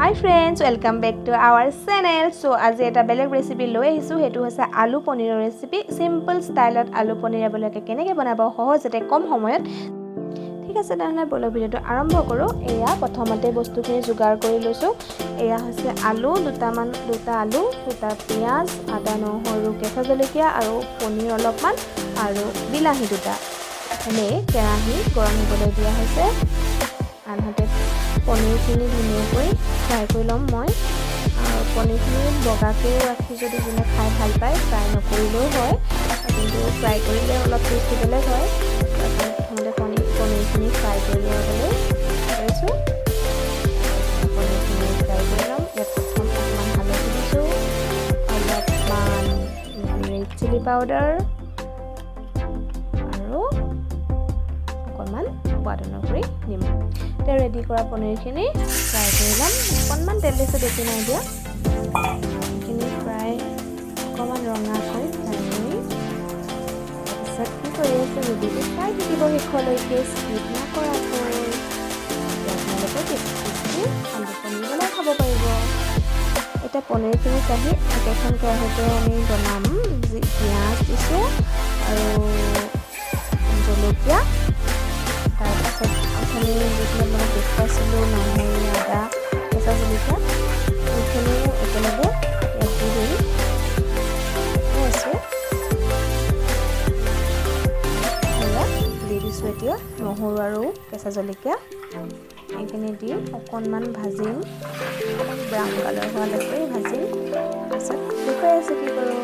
Hi friends, welcome back to our channel. So আজি এটা বেলেগ ৰেচিপি লৈ আহিছো হেতু হৈছে আলু পনীৰৰ ৰেচিপি সিম্পল ষ্টাইলত আলু পনীৰ বলকে কেনেকৈ বনাব সহজতে কম সময়ত ঠিক আছে তেনে বল ভিডিওটো আৰম্ভ কৰো এয়া প্ৰথমতে বস্তুখিনি যোগাৰ কৰি লৈছো এয়া হৈছে আলু দুটা আলু দুটা পিয়াজ আদা নহৰু কেঁচা জলকীয়া আৰু পনীৰ অলপমান আৰু বিলাহী দুটা এনে কেৰাহী গৰম হ'বলৈ দিয়া হৈছে আনহাতে পনীৰখিনি ধুনীয়াকৈ ফ্ৰাই কৰি ল'ম মই আৰু পনীৰখিনি বগাকৈ ৰাখি যদি যোনে খাই ভাল পায় ফ্ৰাই নকৰিলেও হয় কিন্তু ফ্ৰাই কৰিলে অলপ টেষ্টি বেলেগ হয় প্ৰথমতে পনীৰখিনি ফ্ৰাই কৰি ল'বলৈ কৰিছোঁ পনীৰখিনি ফ্ৰাই কৰি ল'ম ইয়াত অকণমান হালধি দিছোঁ অলপমান ৰেড চিলি পাউডাৰ আৰু অকণমান সোৱাদ অনুসৰি নিমখ এতিয়া ৰেডি কৰা পনীৰখিনি ফ্ৰাই কৰি ল'ম অকণমান তেল দিছোঁ বেছি নাই দিয়া এইখিনি ফ্ৰাই অকণমান ৰঙাকৈ ফ্ৰাই কৰি তাৰপিছত কি কৰি আছে ভিডিঅ'টো চাই থাকিব শেষলৈকে স্কিপ নকৰাকৈ আপোনালোকে টেষ্টি আলু পনীৰ বনাই খাব পাৰিব এতিয়া পনীৰখিনি কাঢ়ি একেখন কেৰাহীতে আমি বনাম পিঁয়াজ দিছোঁ আৰু জলকীয়া তাৰপিছত আপুনি যিখিনি মই দেখুৱাইছিলোঁ নহৰু আদা কেঁচা জলকীয়া সেইখিনি একেলগে ইয়াত দি আছোঁ দি দিছোঁ এতিয়া নহৰু আৰু কেঁচা জলকীয়া এইখিনি দি অকণমান ভাজিম ব্ৰাউন কালাৰ হোৱালৈকে ভাজিম তাৰপিছত দেখুৱাই আছোঁ কি কৰোঁ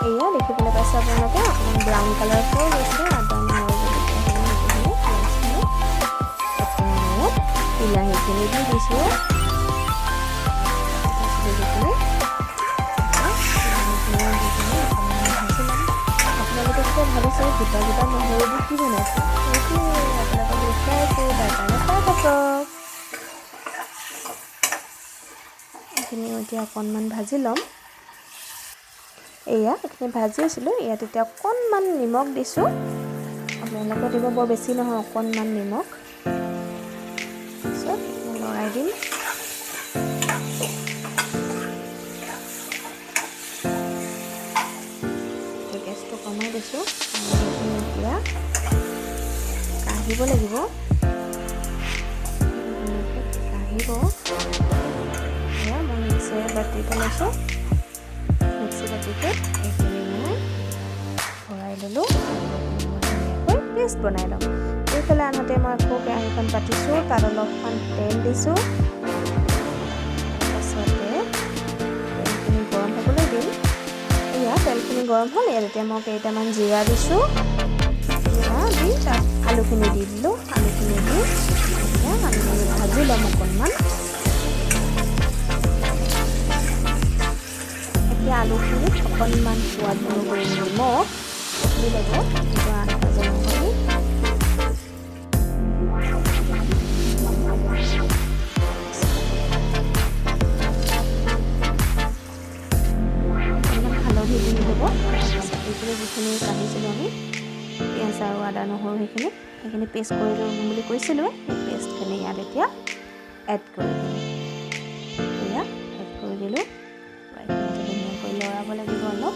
এয়া দেখিবলৈ পাইছে আপোনালোকে অকণমান ব্ৰাউন কালাৰ হৈ গৈছে আদা নহৰু বিলাহীখিনি দি দিছোঁ আপোনালোকে কিয় ভাবিছে গোটা নহৰুবোৰ কি বনাইছে সেইটোৱে আপোনালোকক দেখুৱাই আছোঁ তাৰ কাৰণে চাই থাকক এইখিনি এতিয়া অকণমান ভাজি ল'ম এয়া এইখিনি ভাজি আছিলোঁ ইয়াত এতিয়া অকণমান নিমখ দিছোঁ আপোনালোকে দিব বৰ বেছি নহয় অকণমান নিমখ তাৰপিছত লৰাই দিম গেছটো কমাই দিছোঁ এতিয়া কাঢ়িব লাগিব কাঢ়িব এয়া মই মিক্সিৰ বাতিটো লৈছোঁ মিক্সি বাতিতে এইখিনি মই ভৰাই ল'লোঁ ধুনীয়াকৈ পেষ্ট বনাই ল'ম এইফালে আনহাতে মই আকৌ কেৰাহীখন পাতিছোঁ তাত অলপমান তেল দিছোঁ তাৰপাছতে তেলখিনি গৰম হ'বলৈ দিম এয়া তেলখিনি গৰম হ'ল ইয়াত এতিয়া মই কেইটামান জিৰা দিছোঁ জিৰা দি তাত আলুখিনি দি দিলোঁ আলুখিনি দি এতিয়া আলুখিনি ভাজি ল'ম অকণমান এতিয়া আলুখিনিত অকণমান সোৱাদ অনুসৰি নিমখ দি ল'ব আন্দাজ অনুসৰি অকণমান হালধি দি ল'ব এইখিনি যিখিনি কাঢ়িছিলোঁ আমি পিঁয়াজ আৰু আদা নহৰু সেইখিনি পেষ্ট কৰি ল'ম বুলি কৈছিলোঁ সেই পেষ্টখিনি ইয়াত এতিয়া এড কৰি দিম এয়া এড কৰি দিলোঁ ধুনীয়াকৈ লৰাব লাগিব অলপ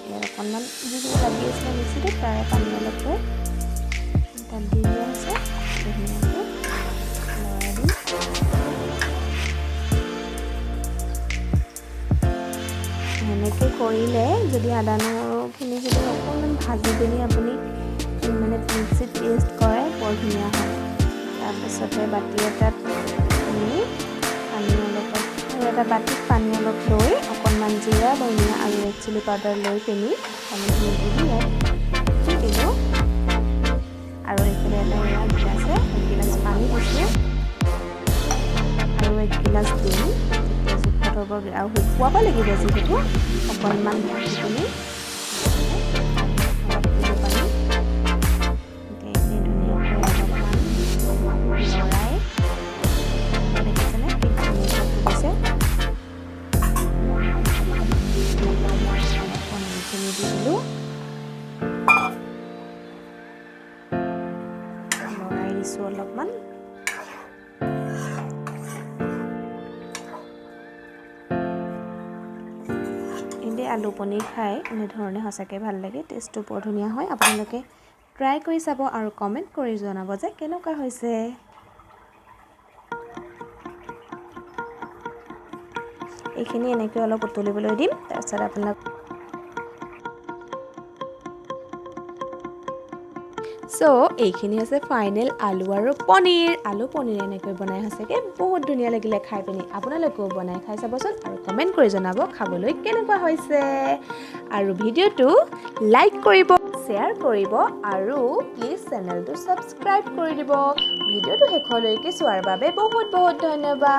ইয়াত অকণমান যিখিনি লাগি আছিলে মিক্সিতে তাৰে পানী অলপ লৈ তাত দি দিয়া আছে ধুনীয়াকৈ লৰাই দিম সেনেকৈ কৰিলে যদি আদা নহৰুখিনি যদি অকণমান ভাজি পিনি আপুনি মানে মিক্সিত পেষ্ট কৰে বৰ ধুনীয়া হয় তাৰপিছতে বাতি এটাত আপুনি পানী অলপ এটা বাতিত পানী অলপ লৈ অকণমান জিৰা ধনিয়া আৰু ৰেড চিলি পাউডাৰ লৈ পিনি পানীখিনি দি দিলোঁ আৰু এইফালে এটা গিলাছে গিলাচ পানী দিছোঁ আৰু এক গিলাচ দিম তেতিয়া জোখত হ'ব আৰু শুকুৱাব লাগিব যিহেতু অকণমান ভাজি পিনি অলপমান এনে আলু পনীৰ খাই এনেধৰণে সঁচাকৈ ভাল লাগে টেষ্টটো বৰ ধুনীয়া হয় আপোনালোকে ট্ৰাই কৰি চাব আৰু কমেণ্ট কৰি জনাব যে কেনেকুৱা হৈছে এইখিনি এনেকৈ অলপ উতলিবলৈ দিম তাৰপিছত আপোনালোক সো এইখিনি হৈছে ফাইনেল আলু আৰু পনীৰ এনেকৈ বনাই সঁচাকৈ বহুত ধুনীয়া লাগিলে খাই পিনি আপোনালোকেও বনাই খাই চাবচোন আৰু কমেণ্ট কৰি জনাব খাবলৈ কেনেকুৱা হৈছে আৰু ভিডিঅ'টো লাইক কৰিব শ্বেয়াৰ কৰিব আৰু প্লিজ চেনেলটো ছাবস্ক্ৰাইব কৰি দিব ভিডিঅ'টো শেষলৈকে চোৱাৰ বাবে বহুত বহুত ধন্যবাদ